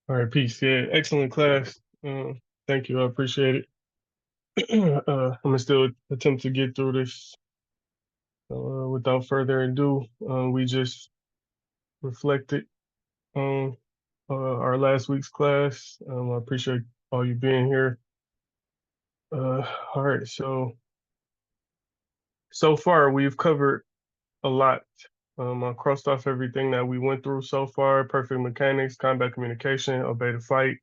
All right, peace. Yeah, excellent class. Thank you. I appreciate it. I'm gonna still attempt to get through this. Without further ado, we just reflected on our last week's class. I appreciate all you being here. All right, so far we've covered a lot. I crossed off everything that we went through so far: perfect mechanics, combat communication, obey to fight,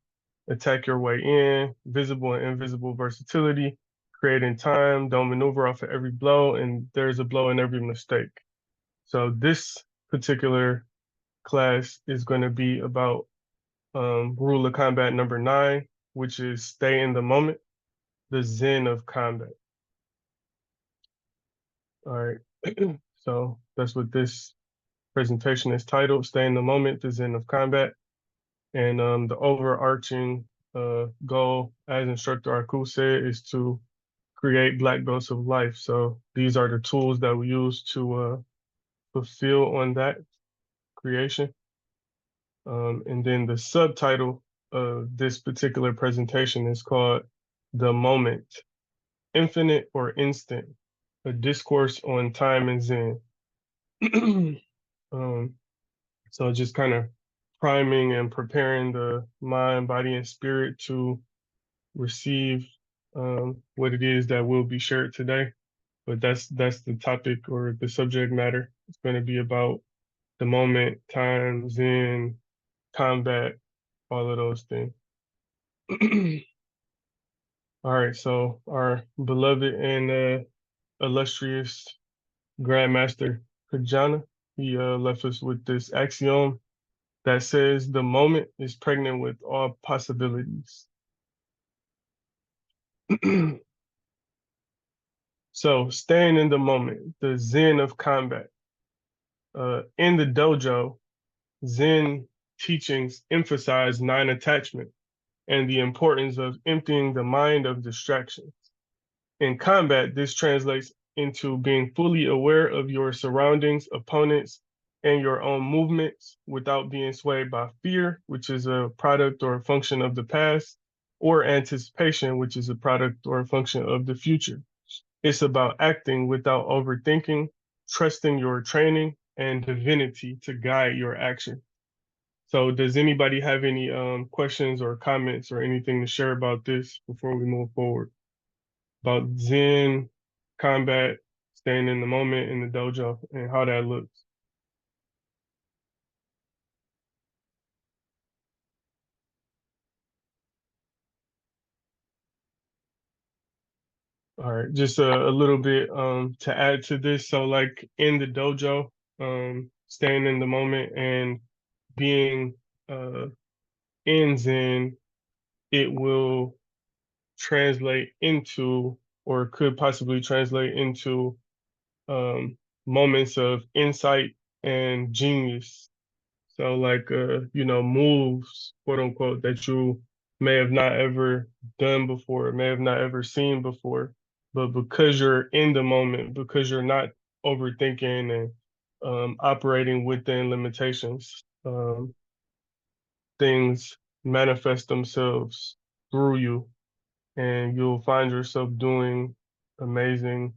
attack your way in, visible and invisible versatility, creating time, don't maneuver off of every blow, and there's a blow in every mistake. So this particular class is going to be about rule of combat number 9, which is stay in the moment, the zen of combat. All right. So that's what this presentation is titled, Stay in the Moment, the Zen of Combat. And the overarching goal, as instructor Arku said, is to create black belts of life. So these are the tools that we use to fulfill on that creation. And then the subtitle of this particular presentation is called The Moment, Infinite or Instant, a discourse on time and Zen. um, so just kind of priming and preparing the mind, body, and spirit to receive what it is that will be shared today. But that's the topic or the subject matter. It's going to be about the moment, time, Zen, combat, all of those things. All right, so our beloved and illustrious Grandmaster Kajana, he left us with this axiom that says the moment is pregnant with all possibilities. So staying in the moment, the zen of combat. In the dojo, Zen teachings emphasize non-attachment and the importance of emptying the mind of distractions. In combat, this translates into being fully aware of your surroundings, opponents, and your own movements without being swayed by fear, which is a product or a function of the past, or anticipation, which is a product or a function of the future. It's about acting without overthinking, trusting your training and divinity to guide your action. So does anybody have any questions or comments or anything to share about this before we move forward? About Zen, combat, staying in the moment in the dojo, and how that looks. All right, just a little bit to add to this. So like in the dojo, staying in the moment and being in Zen, it will translate into or could possibly translate into moments of insight and genius. So like moves, quote unquote, that you may have not ever done before, may have not ever seen before. But because you're in the moment, because you're not overthinking and operating within limitations, things manifest themselves through you, and you'll find yourself doing amazing,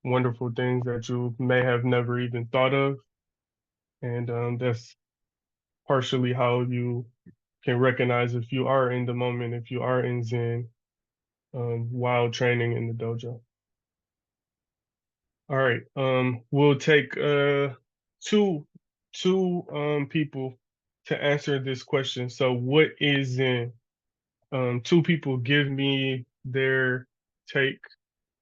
wonderful things that you may have never even thought of. And that's partially how you can recognize if you are in the moment, if you are in Zen, while training in the dojo. All right. We'll take two people to answer this question. So what is Zen? Two people give me their take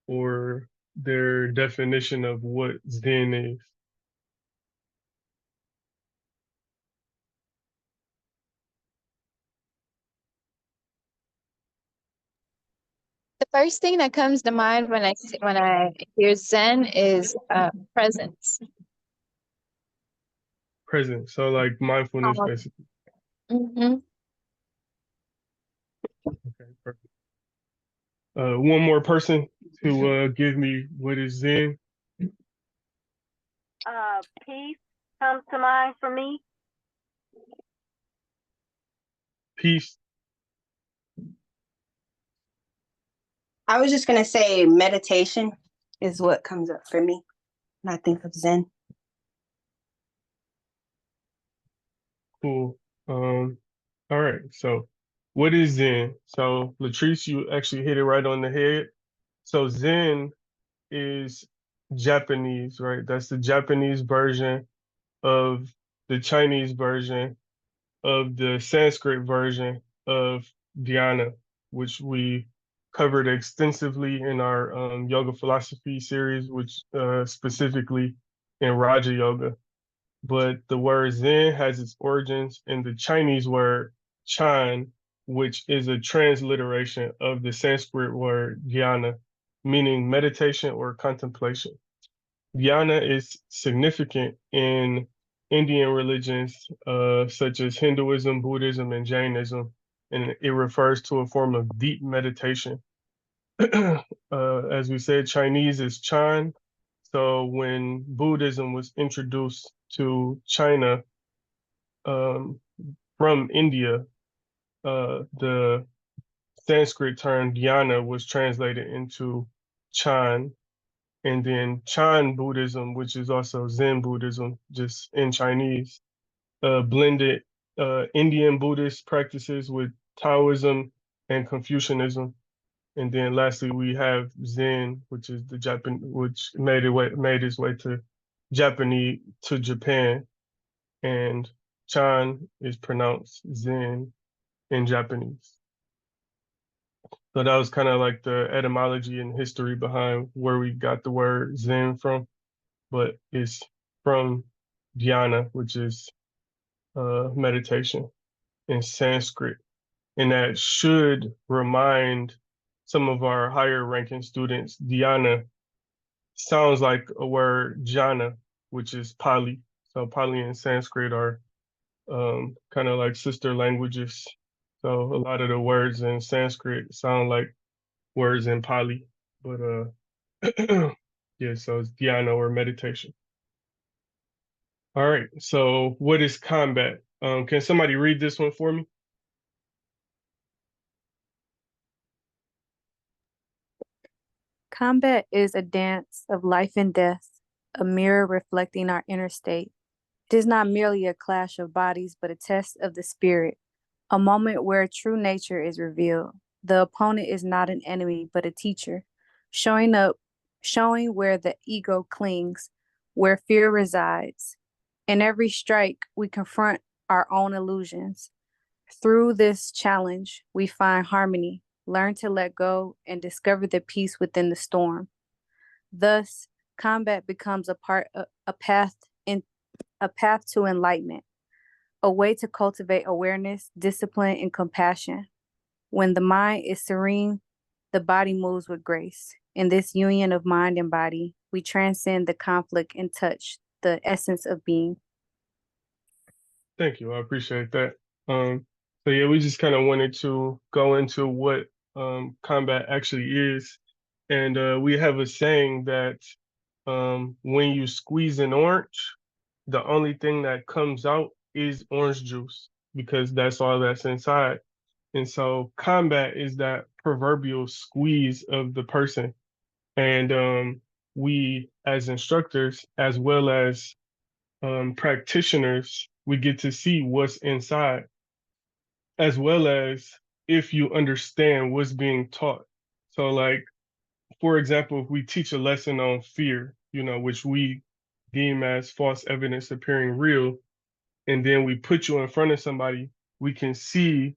or their definition of what Zen is. The first thing that comes to mind when I hear Zen is presence. Present. So like mindfulness, Um, basically. mhm. Okay, perfect. One more person to give me what is Zen. Peace comes to mind for me. peace. I was just gonna say meditation is what comes up for me when I think of Zen. Cool. All right. So, what is Zen? So, Latrice, you actually hit it right on the head. So, Zen is Japanese, right? That's the Japanese version of the Chinese version of the Sanskrit version of dhyana, which we covered extensively in our yoga philosophy series, which specifically in Raja Yoga. But the word Zen has its origins in the Chinese word Chan, which is a transliteration of the Sanskrit word dhyana, meaning meditation or contemplation. Dhyana is significant in Indian religions such as Hinduism, Buddhism, and Jainism, and it refers to a form of deep meditation. As we said, Chinese is Chan. So when Buddhism was introduced to China um, from India, the Sanskrit term dhyana was translated into Chan, and then Chan Buddhism, which is also Zen Buddhism, just in Chinese, blended Indian Buddhist practices with Taoism and Confucianism. And then lastly, we have Zen, which is the Japan, which made its way to Japanese to Japan, and Chan is pronounced Zen in Japanese. So that was kind of like the etymology and history behind where we got the word Zen from, but it's from dhyana, which is meditation in Sanskrit. And that should remind some of our higher ranking students, dhyana sounds like a word jhana, which is Pali. So Pali and Sanskrit are kind of like sister languages. So a lot of the words in Sanskrit sound like words in Pali, but yeah, so it's dhyana or meditation. All right, so what is combat? Can somebody read this one for me? Combat is a dance of life and death, a mirror reflecting our inner state. It is not merely a clash of bodies, but a test of the spirit, a moment where true nature is revealed. The opponent is not an enemy, but a teacher, showing up, showing where the ego clings, where fear resides. In every strike, we confront our own illusions. Through this challenge, we find harmony, learn to let go, and discover the peace within the storm. Thus, combat becomes a path to enlightenment, a way to cultivate awareness, discipline, and compassion. When the mind is serene, the body moves with grace. In this union of mind and body, we transcend the conflict and touch the essence of being. Thank you. I appreciate that. So yeah, we just kind of wanted to go into what combat actually is. And we have a saying that when you squeeze an orange, the only thing that comes out is orange juice because that's all that's inside. And so combat is that proverbial squeeze of the person. And we as instructors, as well as practitioners, we get to see what's inside, as well as if you understand what's being taught. So, like, for example, if we teach a lesson on fear, which we deem as false evidence appearing real, and then we put you in front of somebody, we can see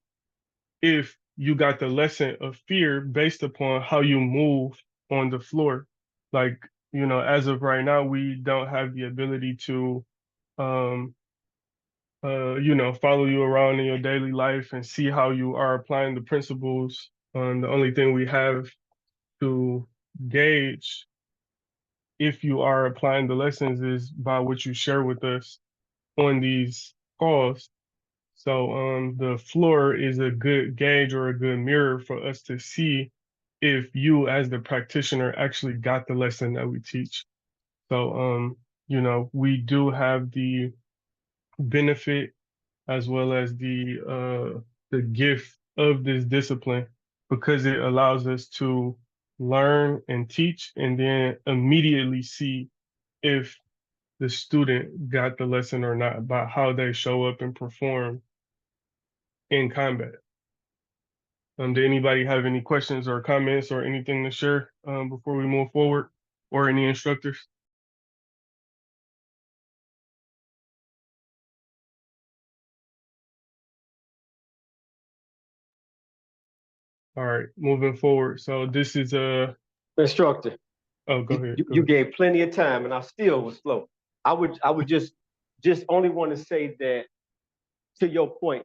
if you got the lesson of fear based upon how you move on the floor. Like, as of right now, we don't have the ability to um, follow you around in your daily life and see how you are applying the principles. The only thing we have to gauge if you are applying the lessons is by what you share with us on these calls. So the floor is a good gauge or a good mirror for us to see if you as the practitioner actually got the lesson that we teach. So we do have the benefit as well as the the gift of this discipline because it allows us to learn and teach and then immediately see if the student got the lesson or not by how they show up and perform in combat. Did anybody have any questions or comments or anything to share before we move forward, or any instructors? All right, moving forward. So this is a Instructor, oh, go ahead. you gave plenty of time, and I still was slow. I would just only want to say that, to your point,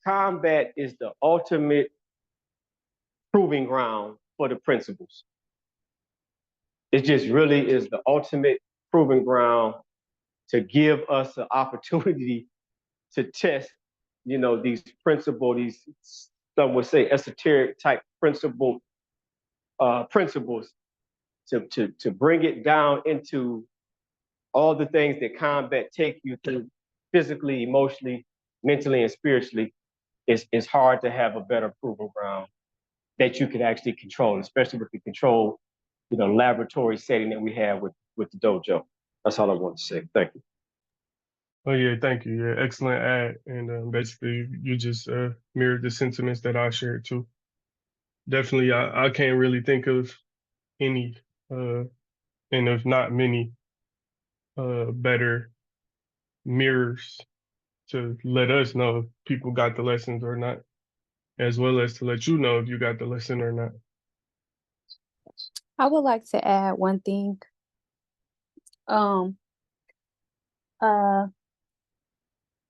combat is the ultimate proving ground for the principles. It just really is the ultimate proving ground to give us an opportunity to test, these these, some would say, esoteric type principles, to bring it down into all the things that combat take you through physically, emotionally, mentally, and spiritually. It's hard to have a better proving ground that you can actually control, especially with the control, laboratory setting that we have with the dojo. That's all I want to say. Thank you. Oh yeah, thank you. Yeah, excellent ad, and basically you just mirrored the sentiments that I shared too. Definitely, I can't really think of any, and if not many, better mirrors to let us know if people got the lessons or not, as well as to let you know if you got the lesson or not. I would like to add one thing. Um, uh,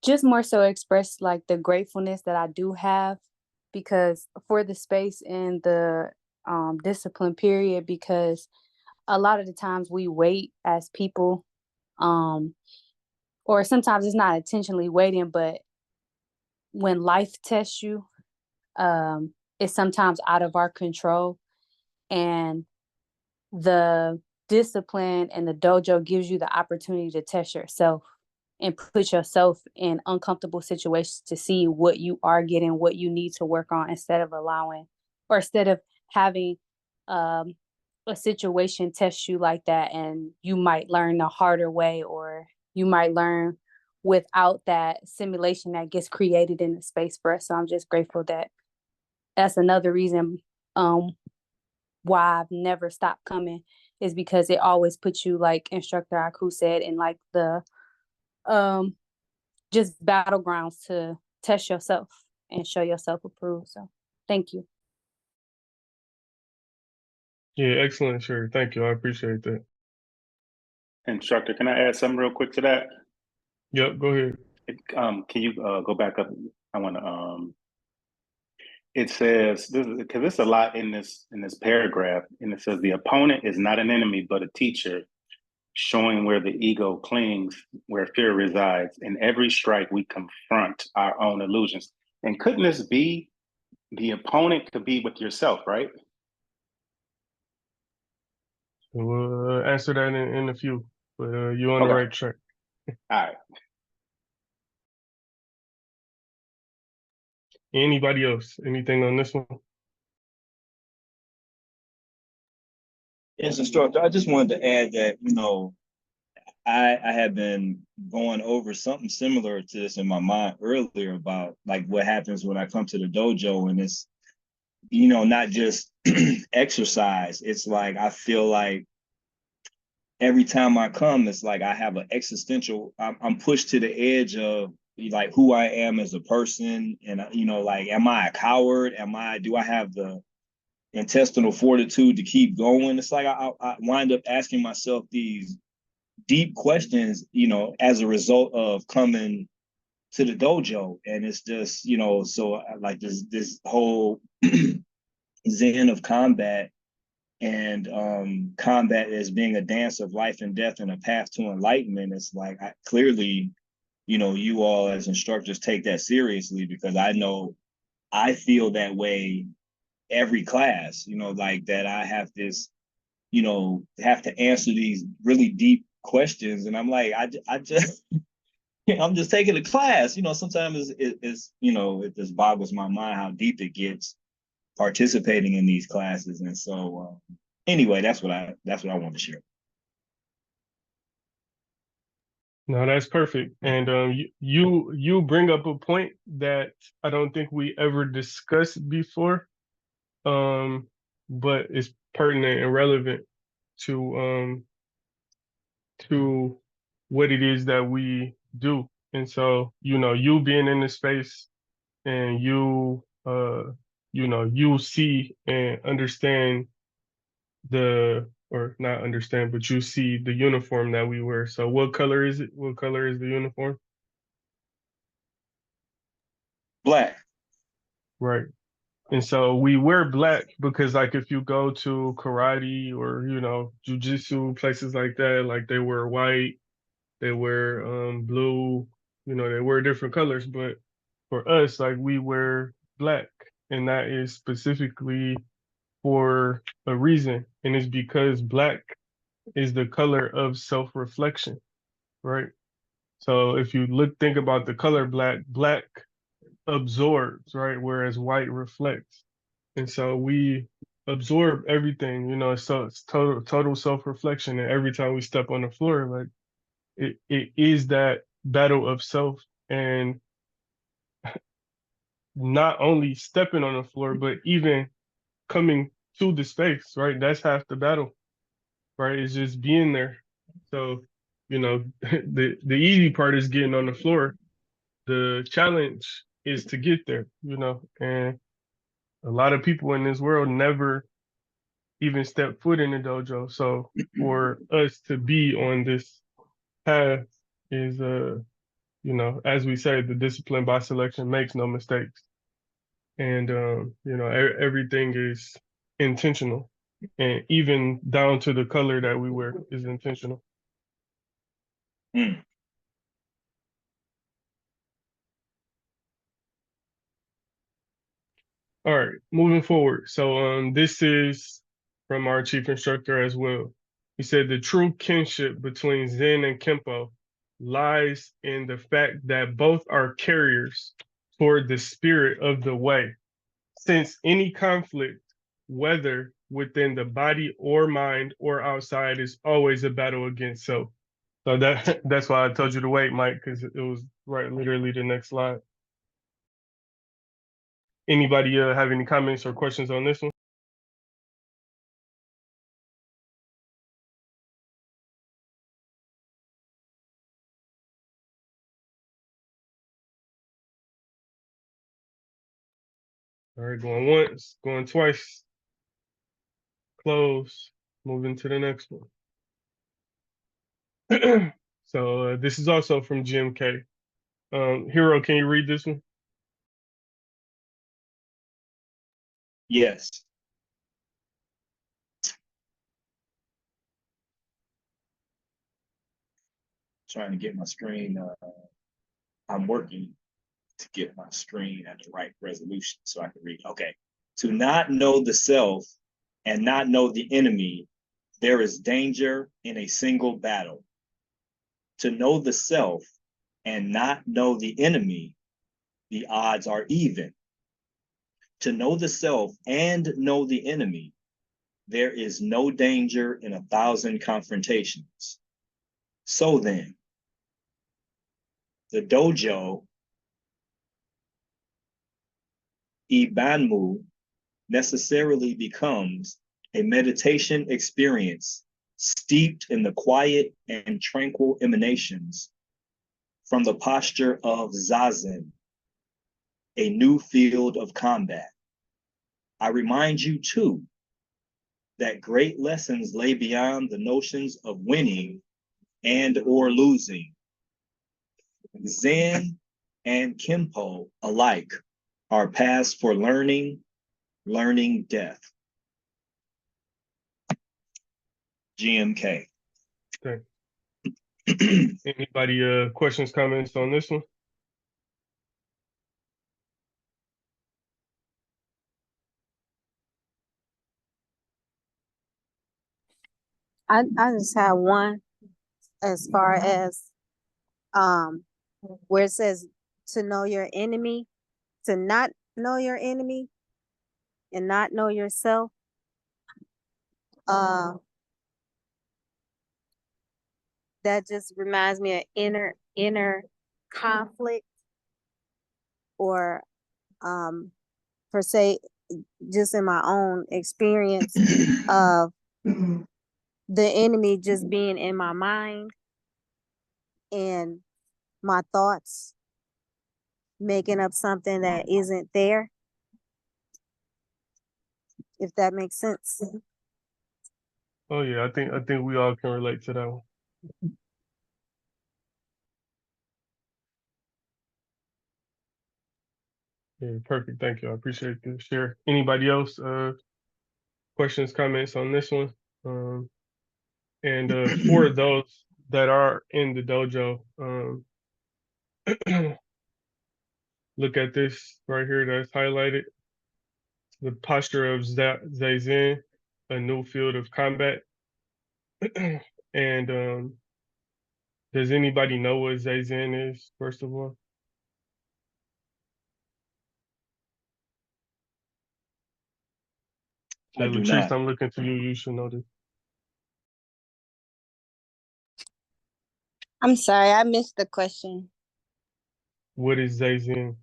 just more so express like the gratefulness that I do have because for the space in the discipline period, because a lot of the times we wait as people, or sometimes it's not intentionally waiting, but when life tests you, it's sometimes out of our control. And the discipline and the dojo gives you the opportunity to test yourself and put yourself in uncomfortable situations to see what you are getting, what you need to work on, instead of having a situation test you like that, and you might learn the harder way, or you might learn without that simulation that gets created in the space for us. So I'm just grateful that that's another reason why I've never stopped coming, is because it always puts you, like Instructor Aku said, in like the just battlegrounds to test yourself and show yourself approved. So thank you. Yeah, excellent, sure. Thank you. I appreciate that. Instructor, can I add something real quick to that? Yep, go ahead. Can you go back up? I want to. It says this because there's a lot in this paragraph, and it says the opponent is not an enemy but a teacher, showing where the ego clings, where fear resides. In every strike, we confront our own illusions. And couldn't this be the opponent could be with yourself, right? We'll answer that in a few, but you're on the Okay. right track. All right. Anybody else? Anything on this one? Yes, instructor. I just wanted to add that, I have been going over something similar to this in my mind earlier about like what happens when I come to the dojo, and it's, not just exercise. It's like I feel like every time I come, it's like I have an existential, I'm pushed to the edge of like who I am as a person. And, like, am I a coward? Do I have the intestinal fortitude to keep going? It's like I wind up asking myself these deep questions, as a result of coming to the dojo. And it's just, so like this whole zen of combat, and combat as being a dance of life and death and a path to enlightenment. It's like clearly, you all as instructors take that seriously, because I know I feel that way every class, like that I have this, have to answer these really deep questions. And I'm like, I just, I'm just taking a class. Sometimes it's it just boggles my mind how deep it gets participating in these classes. And so anyway, that's what I want to share. No, that's perfect. And you bring up a point that I don't think we ever discussed before, but it's pertinent and relevant to to what it is that we do. And so, you being in the space and you see and understand or not understand, but you see the uniform that we wear. So what color is it? What color is the uniform? Black. Right. And so we wear black because like if you go to karate or, jujitsu, places like that, like they wear white, they wear blue, they wear different colors. But for us, like we wear black, and that is specifically for a reason. And it's because black is the color of self-reflection, right? So if you think about the color black, black absorbs, right? Whereas white reflects. And so we absorb everything, so it's total self-reflection. And every time we step on the floor, like it is that battle of self, and not only stepping on the floor, but even coming to the space, right? That's half the battle, right? It's just being there. So, the easy part is getting on the floor. The challenge is to get there, and a lot of people in this world never even step foot in the dojo. So for us to be on this path is as we say, the discipline by selection makes no mistakes. And everything is intentional. And even down to the color that we wear is intentional. Mm. All right, moving forward. So this is from our chief instructor as well. He said the true kinship between Zen and Kempo lies in the fact that both are carriers toward the spirit of the way. Since any conflict, whether within the body or mind or outside, is always a battle against self. So that's why I told you to wait, Mike, because it was right literally the next slide. Anybody have any comments or questions on this one? All right, going once, going twice, close, moving to the next one. So this is also from GMK. Hero, can you read this one? Yes. Trying to get my screen. I'm working to get my screen at the right resolution so I can read. Okay. To not know the self and not know the enemy, there is danger in a single battle. To know the self and not know the enemy, the odds are even. To know the self and know the enemy, there is no danger in 1,000 confrontations. So then, the dojo, Ibanmu, necessarily becomes a meditation experience steeped in the quiet and tranquil emanations from the posture of Zazen, a new field of combat. I remind you, too, that great lessons lay beyond the notions of winning and or losing. Zen and Kempo alike are paths for learning death. GMK. Okay. Anybody questions, comments on this one? I just have one as far as where it says to know your enemy, to not know your enemy and not know yourself. That just reminds me of inner conflict, or per se, just in my own experience of the enemy just being in my mind and my thoughts making up something that isn't there, if that makes sense. Oh yeah, I think we all can relate to that one. Yeah, perfect. Thank you. I appreciate the share. Anybody else? Questions, comments on this one? And for those that are in the dojo, look at this right here that's highlighted. The posture of Zazen, a new field of combat. And does anybody know what Zazen is, first of all? I do Latrice, not. I'm looking to you. You should know this. I'm sorry, I missed the question. What is Zazen?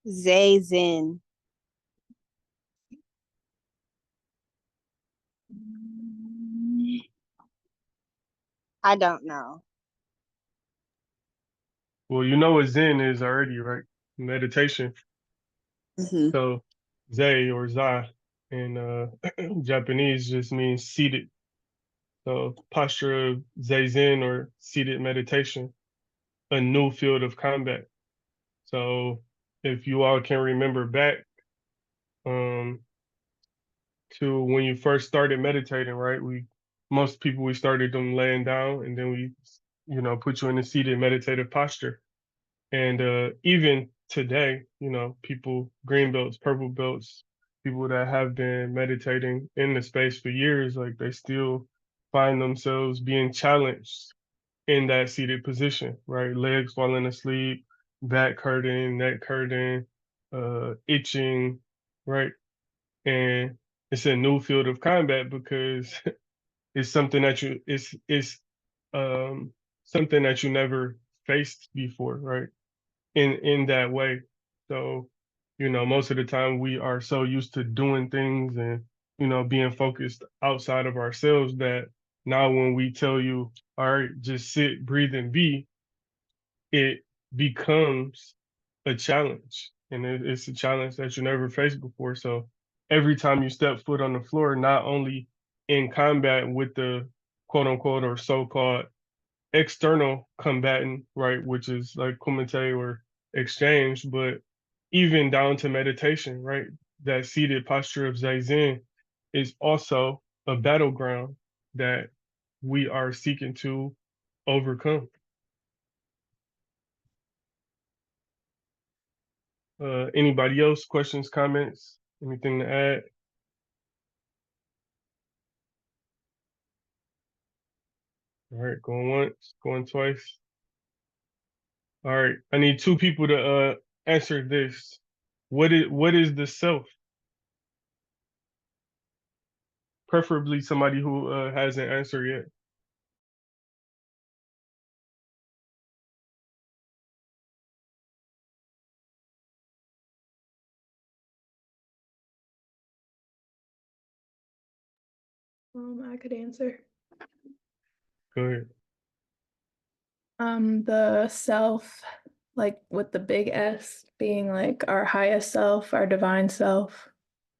Zazen. I don't know. Well, you know what Zen is already, right? Meditation. Mm-hmm. So Zai or Za in Japanese just means seated. So posture of Zazen or seated meditation, a new field of combat. So if you all can remember back um, to when you first started meditating, right? Most people we started them laying down, and then we, put you in a seated meditative posture. And even today, people, green belts, purple belts, people that have been meditating in the space for years, like they still find themselves being challenged in that seated position, right? Legs falling asleep, back hurting, neck hurting, itching, right? And it's a new field of combat because it's something that um something that you never faced before, right? In that way. So, most of the time we are so used to doing things and, being focused outside of ourselves that now when we tell you, all right, just sit, breathe, and be, it becomes a challenge. And it's a challenge that you never faced before. So every time you step foot on the floor, not only in combat with the quote unquote or so-called external combatant, right, which is like kumite or exchange, but even down to meditation, right? That seated posture of Zazen is also a battleground that we are seeking to overcome. Anybody else? Questions, comments, anything to add? All right, going once, going twice. All right, I need two people to answer this. What is the self? Preferably somebody who hasn't answered yet. I could answer. Go ahead. The self, like with the big S being like our highest self, our divine self,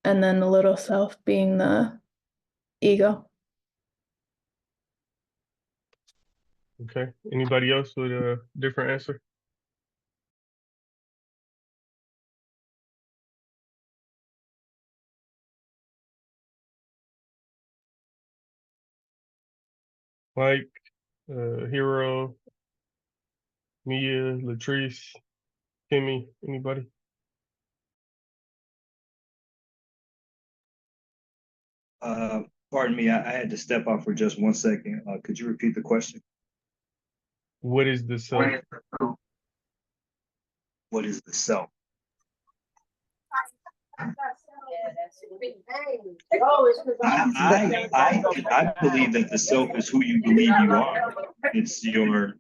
and then the little self being the ego. Okay. Anybody else with a different answer? Mike, Hero, Mia, Latrice, Kimmy, anybody? Pardon me, I had to step out for just 1 second. Could you repeat the question? What is the self? What is the self? I believe that the self is who you believe you are. It's your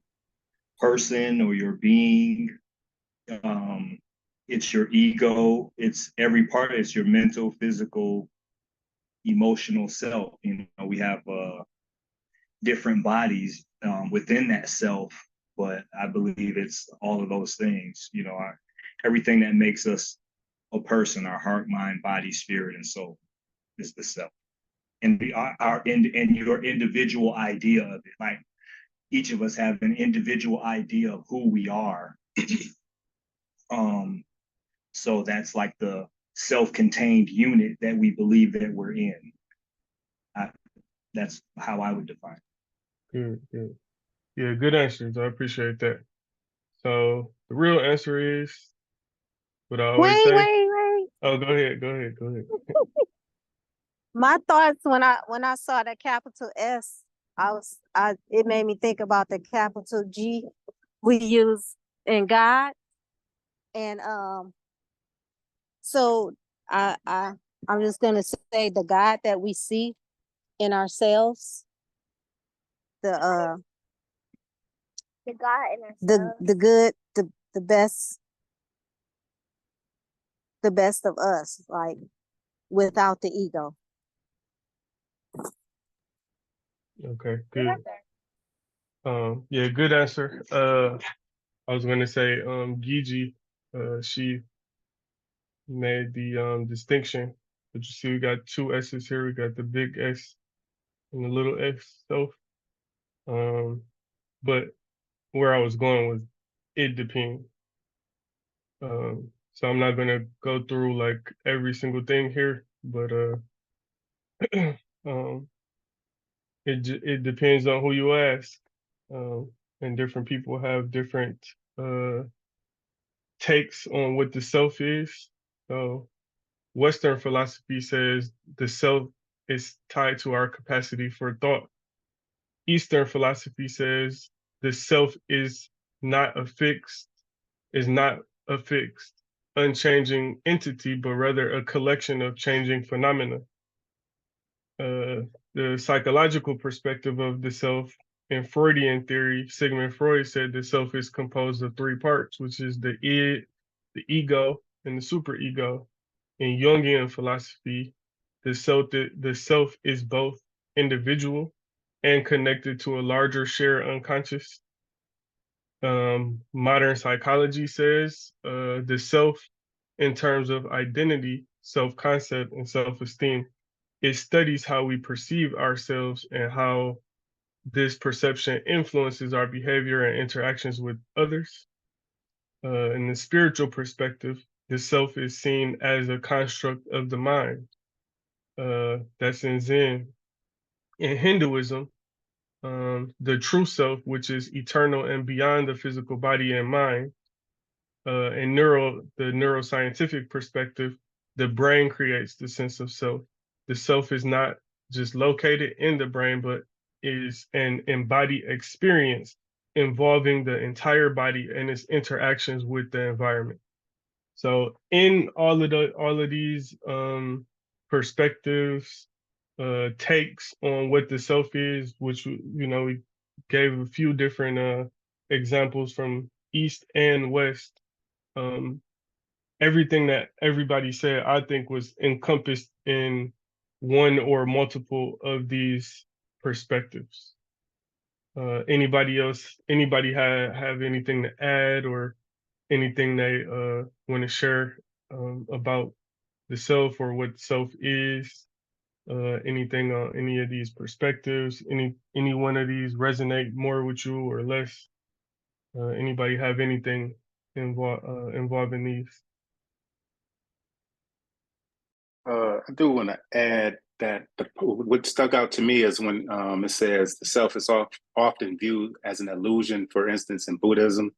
person or your being. It's your ego. It's every part. It's your mental, physical, emotional self. You know, we have different bodies within that self, but I believe it's all of those things. You know, everything that makes us a person, our heart, mind, body, spirit, and soul, is the self. And and your individual idea of it. Like each of us have an individual idea of who we are. So that's like the self-contained unit that we believe that we're in. That's how I would define it. Good, good. Yeah, good answers. I appreciate that. So the real answer is what I always Wait, say. wait. Oh, go ahead, go ahead, go ahead. My thoughts when I saw the capital S, it made me think about the capital G we use in God. And so I'm just gonna say the God that we see in ourselves, the God in ourselves. the good, the best, the best of us, like without the ego. Okay, good. Yeah, good answer. I was gonna say, Gigi, she made the distinction. But you see, we got two S's here. We got the big S and the little S. So, but where I was going was, it depends. So I'm not gonna go through like every single thing here, but um, it depends on who you ask, and different people have different takes on what the self is. So Western philosophy says the self is tied to our capacity for thought. Eastern philosophy says the self is not a fixed, unchanging entity, but rather a collection of changing phenomena. The psychological perspective of the self in Freudian theory, Sigmund Freud said the self is composed of three parts, which is the id, the ego, and the superego. In Jungian philosophy, the self is both individual and connected to a larger shared unconscious. Modern psychology says the self, in terms of identity, self-concept, and self-esteem, it studies how we perceive ourselves and how this perception influences our behavior and interactions with others. In the spiritual perspective, the self is seen as a construct of the mind. That's in Zen. In Hinduism, the true self, which is eternal and beyond the physical body and mind. In the neuroscientific perspective, the brain creates the sense of self. The self is not just located in the brain, but is an embodied experience involving the entire body and its interactions with the environment. So in all of these perspectives, takes on what the self is, which we gave a few different examples from East and West. Everything that everybody said, I think, was encompassed in one or multiple of these perspectives. Anybody have anything to add or anything they want to share about the self or what self is? Anything on any of these perspectives? Any one of these resonate more with you or less? Anybody have anything involving these? I do want to add that what stuck out to me is when it says the self is often viewed as an illusion. For instance, in Buddhism,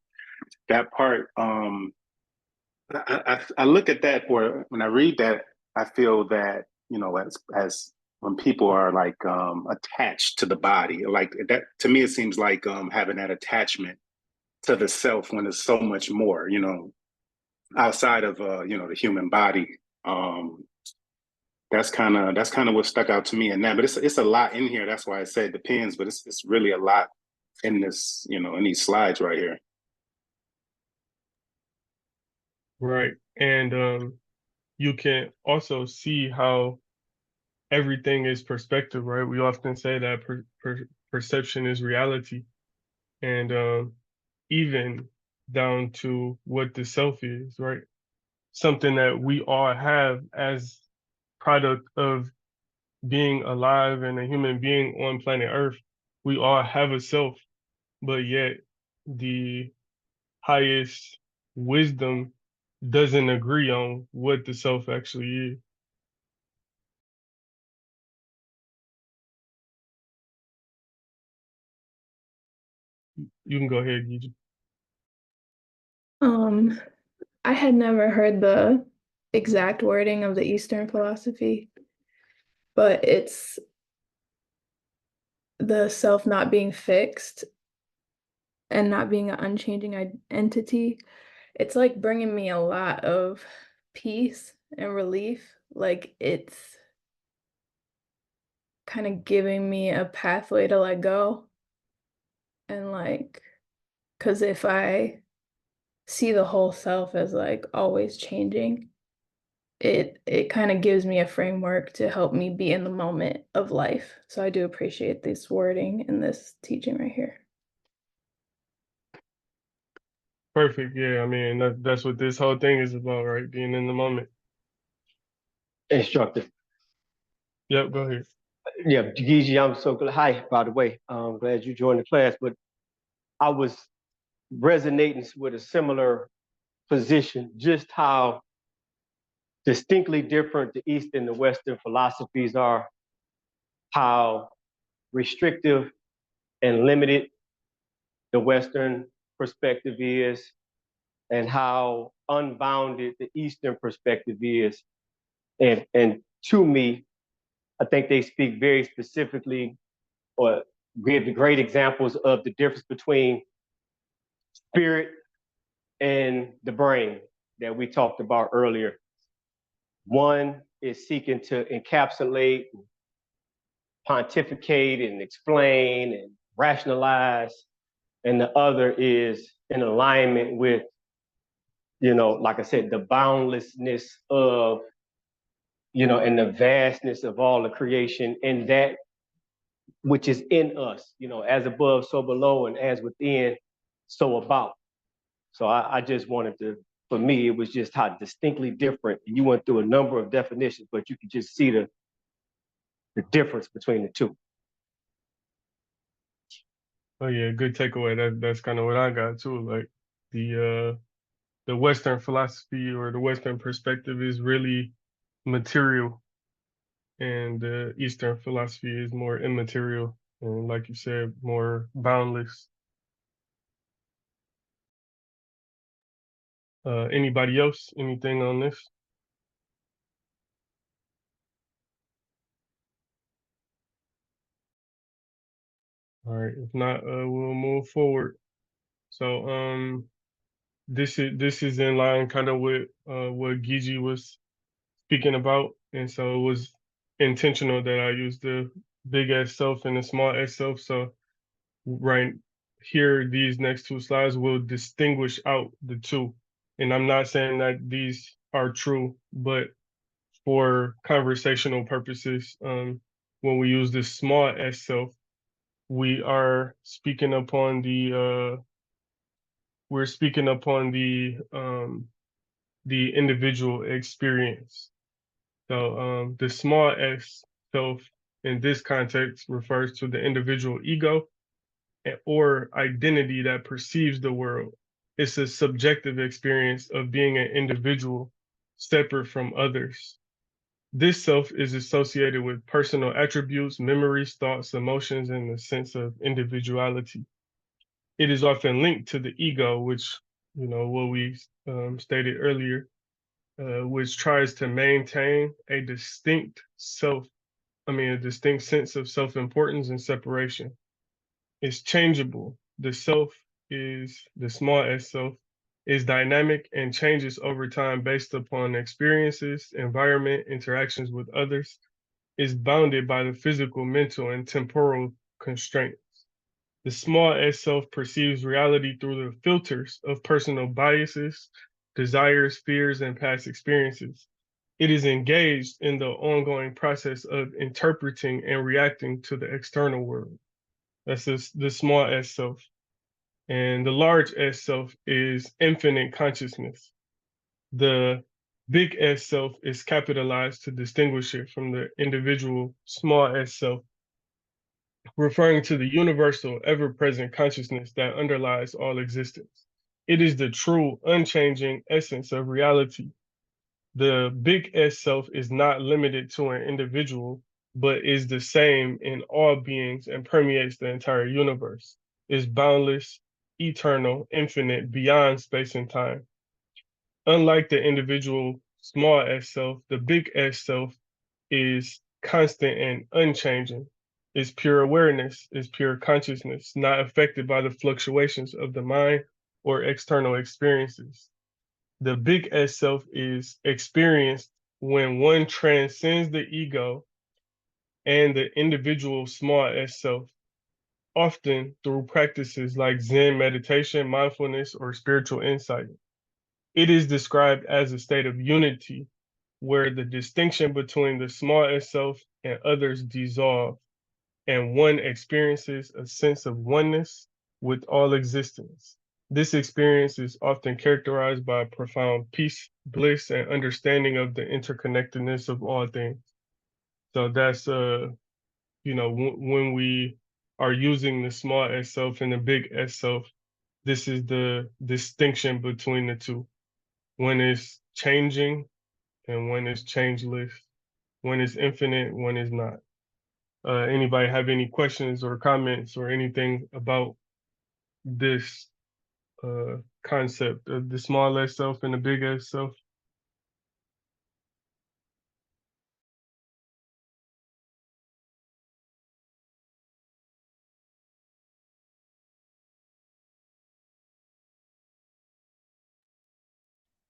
that part, I look at that, or when I read that, I feel that as when people are like attached to the body, like that, to me, it seems like having that attachment to the self when there's so much more, outside of the human body. That's kind of what stuck out to me in that. But it's a lot in here. That's why I said it depends. But it's really a lot in this, in these slides right here. Right. And you can also see how everything is perspective, right? We often say that perception is reality. And even down to what the self is, right? Something that we all have as product of being alive and a human being on planet Earth. We all have a self, but yet the highest wisdom doesn't agree on what the self actually is. You can go ahead, Gigi. I had never heard the exact wording of the Eastern philosophy, but it's the self not being fixed and not being an unchanging entity. It's like bringing me a lot of peace and relief. Like it's kind of giving me a pathway to let go. And like, because if I see the whole self as like always changing, it kind of gives me a framework to help me be in the moment of life. So I do appreciate this wording and this teaching right here. Perfect. Yeah, I mean that's what this whole thing is about, right? Being in the moment. Instructor. Yep, go ahead. Yeah, Gigi, I'm so glad. Hi, by the way. I'm glad you joined the class, but I was resonating with a similar position, just how distinctly different the East and the Western philosophies are, how restrictive and limited the Western perspective is, and how unbounded the Eastern perspective is. And to me, I think they speak very specifically or give the great examples of the difference between spirit and the brain that we talked about earlier. One is seeking to encapsulate, pontificate, and explain and rationalize, and the other is in alignment with, like I said, the boundlessness of, and the vastness of all the creation and that which is in us, as above, so below, and as within, so about. So I just wanted to, for me, it was just how distinctly different. You went through a number of definitions, but you could just see the difference between the two. Oh yeah, good takeaway. That's kind of what I got too. Like the Western philosophy or the Western perspective is really material, and the Eastern philosophy is more immaterial and, like you said, more boundless. Anybody else? Anything on this? All right. If not, we'll move forward. So this is in line kind of with what Gigi was speaking about, and so it was intentional that I used the big S self and the small S self. So right here, these next two slides will distinguish out the two. And I'm not saying that these are true, but for conversational purposes, when we use this small S self, we are speaking upon the individual experience. So the small S self in this context refers to the individual ego or identity that perceives the world. It's a subjective experience of being an individual separate from others. This self is associated with personal attributes, memories, thoughts, emotions, and a sense of individuality. It is often linked to the ego, which, what we stated earlier, which tries to maintain a distinct self a distinct sense of self-importance and separation. It's changeable. The small s self, is dynamic and changes over time based upon experiences, environment, interactions with others, is bounded by the physical, mental, and temporal constraints. The small s self perceives reality through the filters of personal biases, desires, fears, and past experiences. It is engaged in the ongoing process of interpreting and reacting to the external world. That's the small s self. And the large S self is infinite consciousness. The big S self is capitalized to distinguish it from the individual small s self, referring to the universal, ever present consciousness that underlies all existence. It is the true, unchanging essence of reality. The big S self is not limited to an individual, but is the same in all beings and permeates the entire universe, is boundless, eternal, infinite, beyond space and time. Unlike the individual small s self, the big S self is constant and unchanging, is pure awareness, is pure consciousness, not affected by the fluctuations of the mind or external experiences. The big S self is experienced when one transcends the ego and the individual small s self, often through practices like Zen meditation, mindfulness, or spiritual insight. It is described as a state of unity where the distinction between the small s self and others dissolve, and one experiences a sense of oneness with all existence. This experience is often characterized by profound peace, bliss, and understanding of the interconnectedness of all things. So that's when we are using the small s self and the big s self, this is the distinction between the two. One is changing and one is changeless. One is infinite, one is not. Anybody have any questions or comments or anything about this concept of the small s self and the big s self?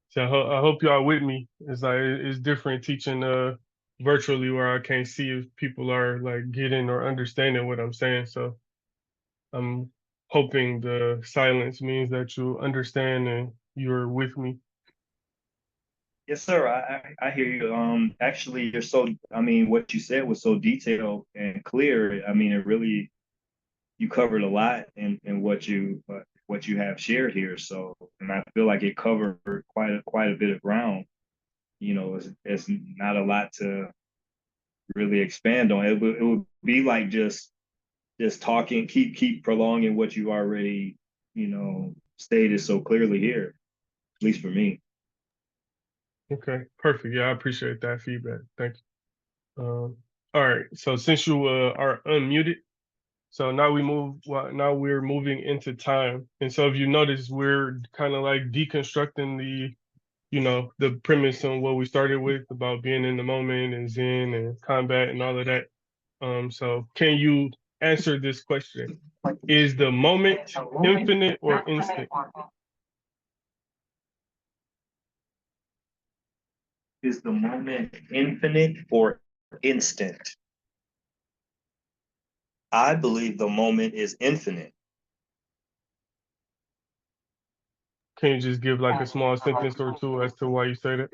So I hope y'all with me. It's like it's different teaching virtually where I can't see if people are like getting or understanding what I'm saying. So I'm hoping the silence means that you understand and you're with me. Yes, sir. I hear you. Actually, you're so. I mean, what you said was so detailed and clear. I mean, it really you covered a lot in what you have shared here. So, and I feel like it covered quite a bit of ground. You know, it's not a lot to really expand on. It would be like just talking, keep prolonging what you already stated so clearly here, at least for me. Okay, perfect. Yeah, I appreciate that feedback. Thank you. All right. So since you are unmuted, so now now we're moving into time. And so if you notice, we're kind of like deconstructing the premise on what we started with about being in the moment and Zen and combat and all of that. So can you answer this question? Is the moment infinite or instant? Is the moment infinite or instant? I believe the moment is infinite. Can you just give like a small sentence or two as to why you say that?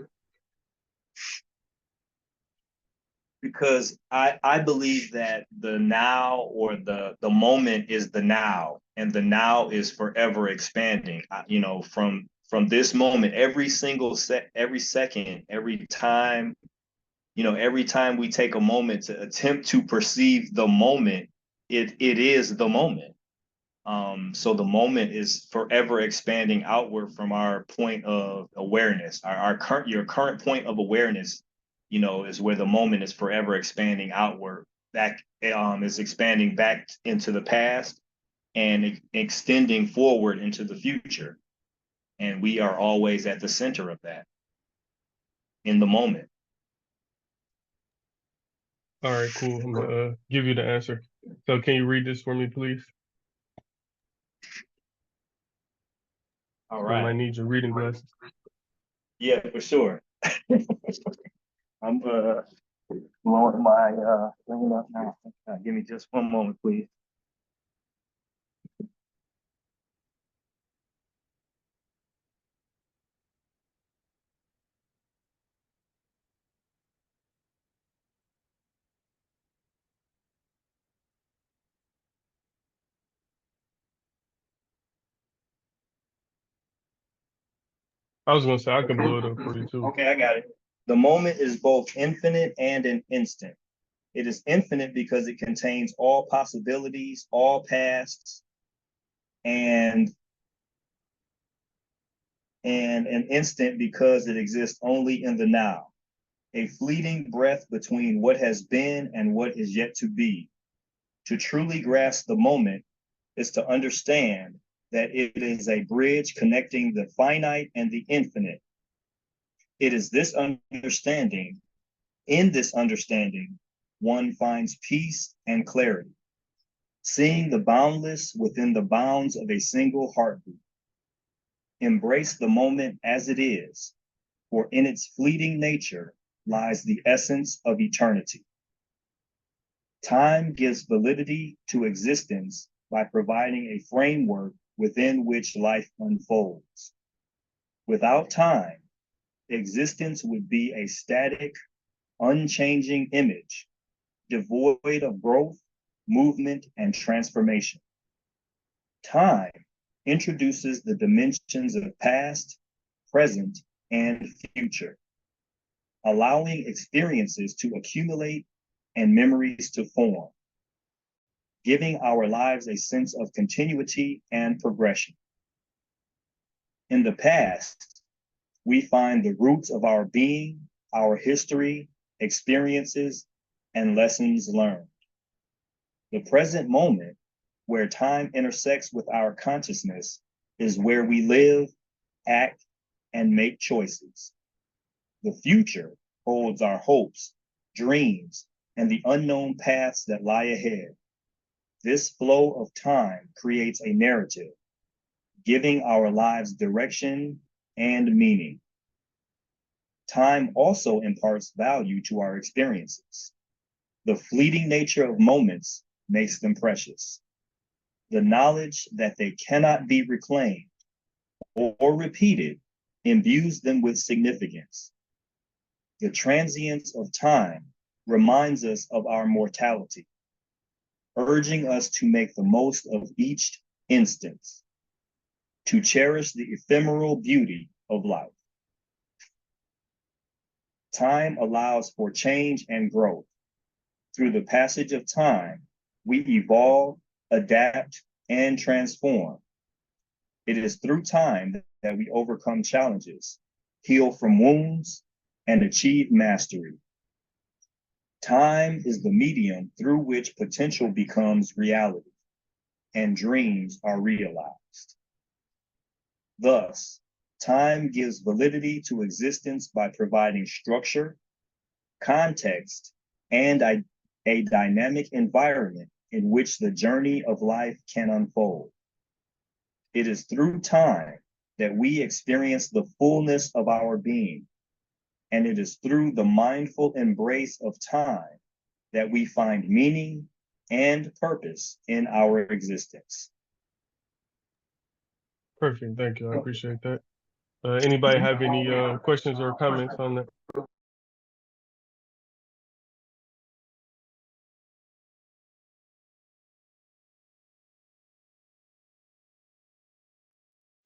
Because I believe that the now or the moment is the now, and the now is forever expanding. From this moment, every second, every time, every time we take a moment to attempt to perceive the moment, it is the moment. So the moment is forever expanding outward from our point of awareness. Your current point of awareness, is where the moment is forever expanding outward. Back is expanding back into the past and extending forward into the future. And we are always at the center of that in the moment. All right, cool. I'm gonna give you the answer. So can you read this for me, please? All So I might right. need your reading glasses. Yeah, for sure. I'm blowing my bringing up now. Give me just one moment, please. I was gonna say I can blow it up for you too. Okay, I got it. The moment is both infinite and an instant. It is infinite because it contains all possibilities, all pasts, and an instant because it exists only in the now, a fleeting breath between what has been and what is yet to be. To truly grasp the moment is to understand that it is a bridge connecting the finite and the infinite. It is this understanding, in this understanding, one finds peace and clarity, seeing the boundless within the bounds of a single heartbeat. Embrace the moment as it is, for in its fleeting nature lies the essence of eternity. Time gives validity to existence by providing a framework within which life unfolds. Without time, existence would be a static, unchanging image, devoid of growth, movement, and transformation. Time introduces the dimensions of past, present, and future, allowing experiences to accumulate and memories to form, giving our lives a sense of continuity and progression. In the past, we find the roots of our being, our history, experiences, and lessons learned. The present moment, where time intersects with our consciousness, is where we live, act, and make choices. The future holds our hopes, dreams, and the unknown paths that lie ahead. This flow of time creates a narrative, giving our lives direction and meaning. Time also imparts value to our experiences. The fleeting nature of moments makes them precious. The knowledge that they cannot be reclaimed or repeated imbues them with significance. The transience of time reminds us of our mortality, urging us to make the most of each instance, to cherish the ephemeral beauty of life. Time allows for change and growth. Through the passage of time, we evolve, adapt, and transform. It is through time that we overcome challenges, heal from wounds, and achieve mastery. Time is the medium through which potential becomes reality and dreams are realized. Thus, time gives validity to existence by providing structure, context, and a dynamic environment in which the journey of life can unfold. It is through time that we experience the fullness of our being, and it is through the mindful embrace of time that we find meaning and purpose in our existence. Perfect. Thank you. I appreciate that. Anybody have any questions or comments on that?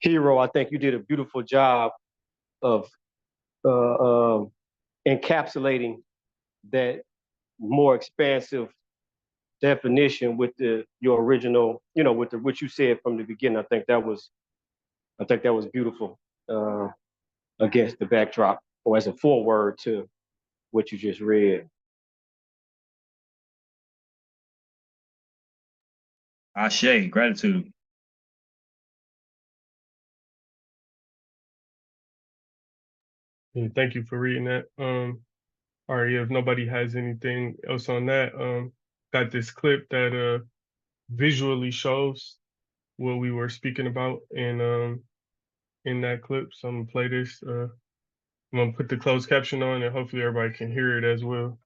Hero, I think you did a beautiful job of encapsulating that more expansive definition with your original, with what you said from the beginning. I think that was beautiful against the backdrop or as a foreword to what you just read. Ashe, gratitude. Yeah, thank you for reading that. All right, yeah, if nobody has anything else on that, got this clip that visually shows what we were speaking about in that clip. So I'm gonna play this. I'm gonna put the closed caption on, and hopefully everybody can hear it as well.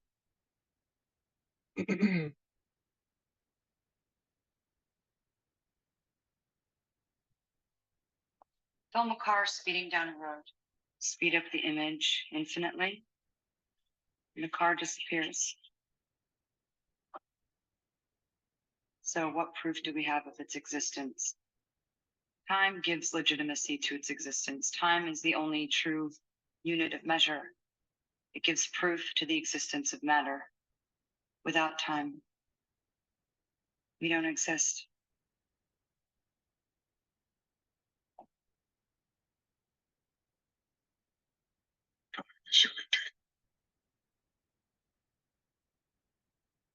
Film a car speeding down a road. Speed up the image infinitely, and the car disappears. So what proof do we have of its existence? Time gives legitimacy to its existence. Time is the only true unit of measure. It gives proof to the existence of matter. Without time, we don't exist.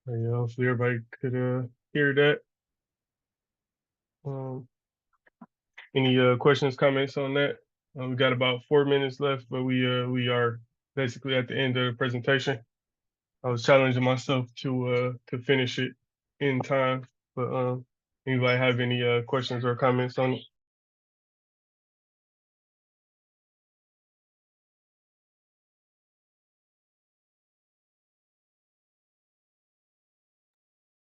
Yeah, hopefully everybody could hear that. Um, any questions, comments on that? We got about 4 minutes left, but we are basically at the end of the presentation. I was challenging myself to finish it in time, but anybody have any questions or comments on it?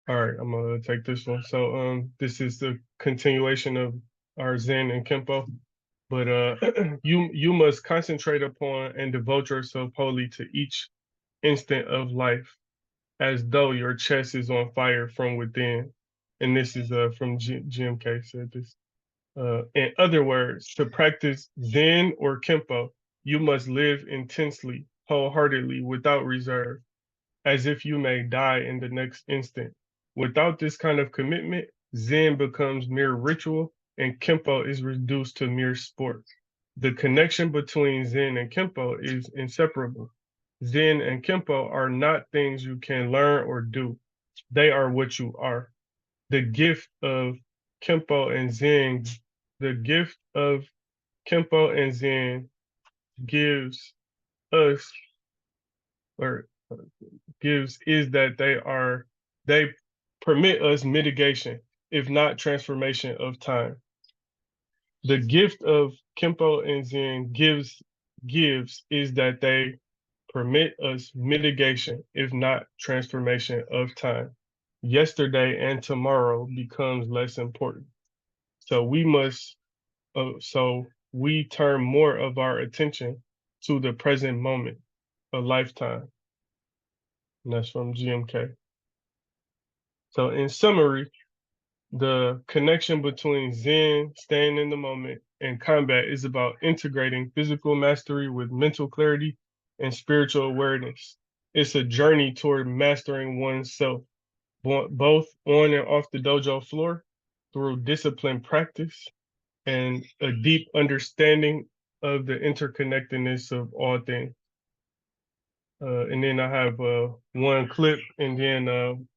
All right, I'm gonna take this one. So this is the continuation of our Zen and Kempo, but you must concentrate upon and devote yourself wholly to each instant of life, as though your chest is on fire from within. And this is from GMK said this. In other words, to practice Zen or Kempo, you must live intensely, wholeheartedly, without reserve, as if you may die in the next instant. Without this kind of commitment, Zen becomes mere ritual and Kempo is reduced to mere sport. The connection between Zen and Kempo is inseparable. Zen and Kempo are not things you can learn or do. They are what you are. The gift of Kempo and Zen, the gift of Kempo and Zen gives us or gives is that they permit us mitigation, if not transformation of time. The gift of Kempo and Zen gives is that they permit us mitigation, if not transformation of time. Yesterday and tomorrow becomes less important. So we turn more of our attention to the present moment, a lifetime. And that's from GMK. So in summary, the connection between Zen, staying in the moment, and combat is about integrating physical mastery with mental clarity and spiritual awareness. It's a journey toward mastering oneself, both on and off the dojo floor, through disciplined practice and a deep understanding of the interconnectedness of all things. And then I have one clip, and then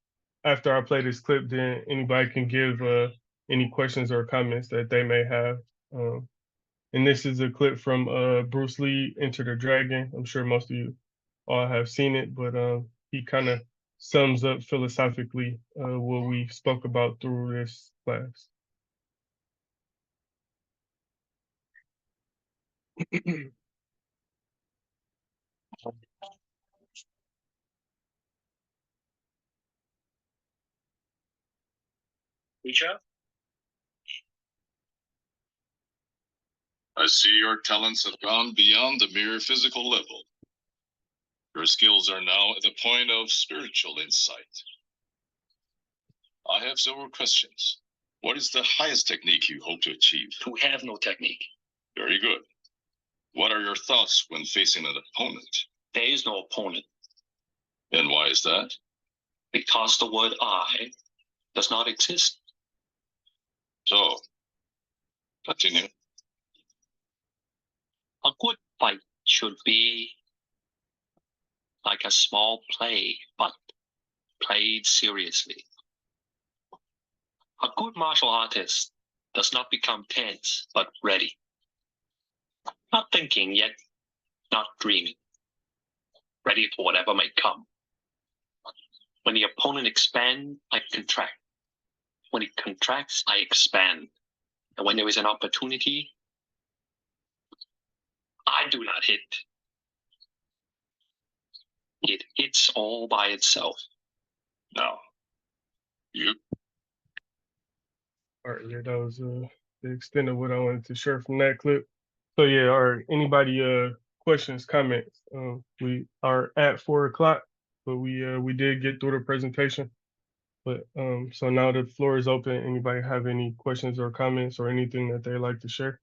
after I play this clip, then anybody can give any questions or comments that they may have. And this is a clip from Bruce Lee, Enter the Dragon. I'm sure most of you all have seen it, but he kind of sums up philosophically what we spoke about through this class. Teacher? I see your talents have gone beyond the mere physical level. Your skills are now at the point of spiritual insight. I have several questions. What is the highest technique you hope to achieve? To have no technique. Very good. What are your thoughts when facing an opponent? There is no opponent. And why is that? Because the word I does not exist. So, continue. A good fight should be like a small play, but played seriously. A good martial artist does not become tense, but ready. Not thinking, yet not dreaming. ready for whatever may come. When the opponent expands, I contract. When it contracts, I expand. And when there is an opportunity, I do not hit. It hits all by itself. Now, you. All right, yeah, that was the extent of what I wanted to share from that clip. So yeah, all right, anybody questions, comments? We are at 4 o'clock, but we did get through the presentation. But so now the floor is open. Anybody have any questions or comments or anything that they'd like to share?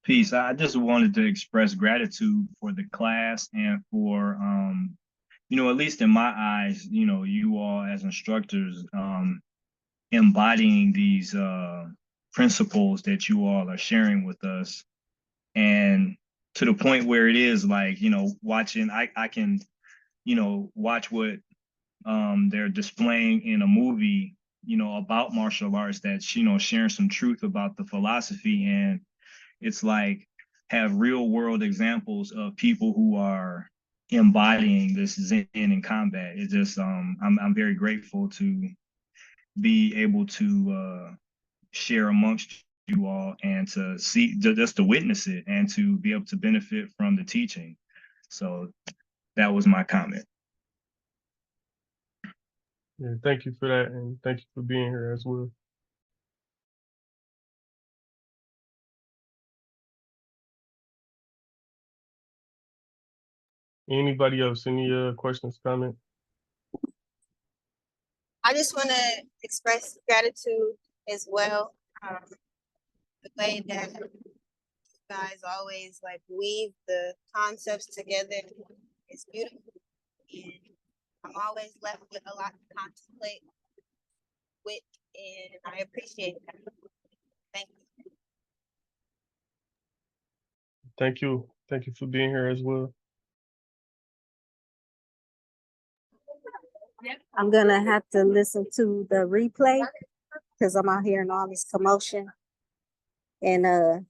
Peace. I just wanted to express gratitude for the class and for, at least in my eyes, you all as instructors, embodying these principles that you all are sharing with us. And to the point where it is like, watching, I can, watch what they're displaying in a movie, about martial arts that's, sharing some truth about the philosophy. And it's like have real world examples of people who are embodying this Zen in combat. It's just I'm very grateful to be able to share amongst you all and to see, just to witness it and to be able to benefit from the teaching. So that was my comment. Yeah, thank you for that, and thank you for being here as well. Anybody else? Any questions, comments? I just want to express gratitude as well. The way that you guys always like weave the concepts together is beautiful. And I'm always left with a lot to contemplate with, and I appreciate that. Thank you. Thank you. Thank you for being here as well. I'm gonna have to listen to the replay because I'm out here in all this commotion and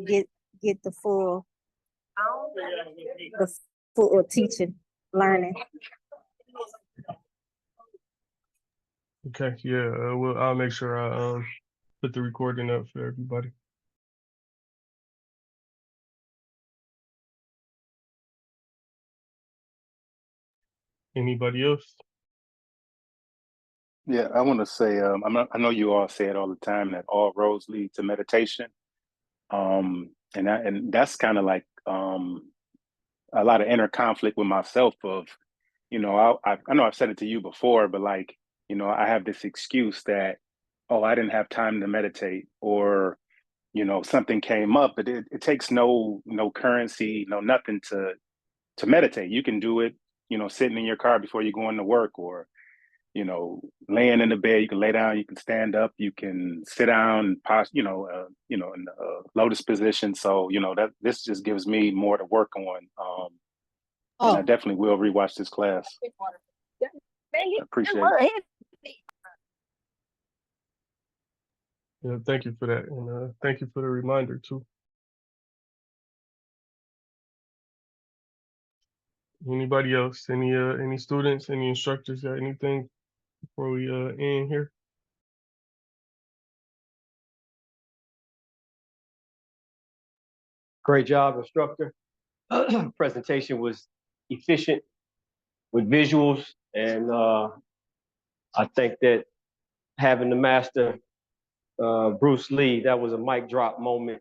get the full teaching, learning. Okay, yeah, well, I'll make sure I put the recording up for everybody. Anybody else? Yeah, I want to say, I know you all say it all the time that all roads lead to meditation. And that's kind of like a lot of inner conflict with myself of, I know I've said it to you before, but like, I have this excuse that, oh, I didn't have time to meditate, or, something came up, but it takes no currency, no nothing to meditate. You can do it, sitting in your car before you go into work, or laying in the bed. You can lay down, you can stand up, you can sit down, in lotus position. So that this just gives me more to work on. And I definitely will rewatch this class. I appreciate it. Yeah, thank you for that, and thank you for the reminder too. Anybody else? Any students? Any instructors? Got anything before we end here? Great job, instructor. Presentation was efficient with visuals, and I think that having the master Bruce Lee, that was a mic drop moment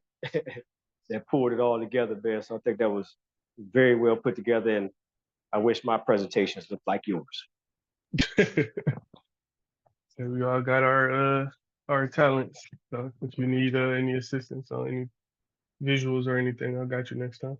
that pulled it all together, Bear. So I think that was very well put together, and I wish my presentations looked like yours. So we all got our talents. So if you need any assistance on any visuals or anything, I got you next time.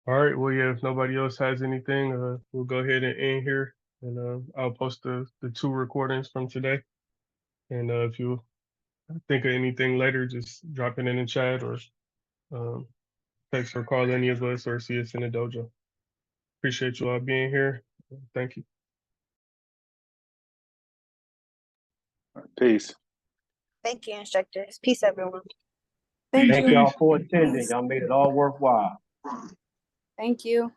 All right. Well, yeah. If nobody else has anything, we'll go ahead and end here, and I'll post the 2 recordings from today. And if you think of anything later, just drop it in the chat or text or call any of us or see us in the dojo. Appreciate you all being here. Thank you. Peace. Thank you, instructors. Peace, everyone. Thank Thank you. y'all for attending. Y'all made it all worthwhile. Thank you.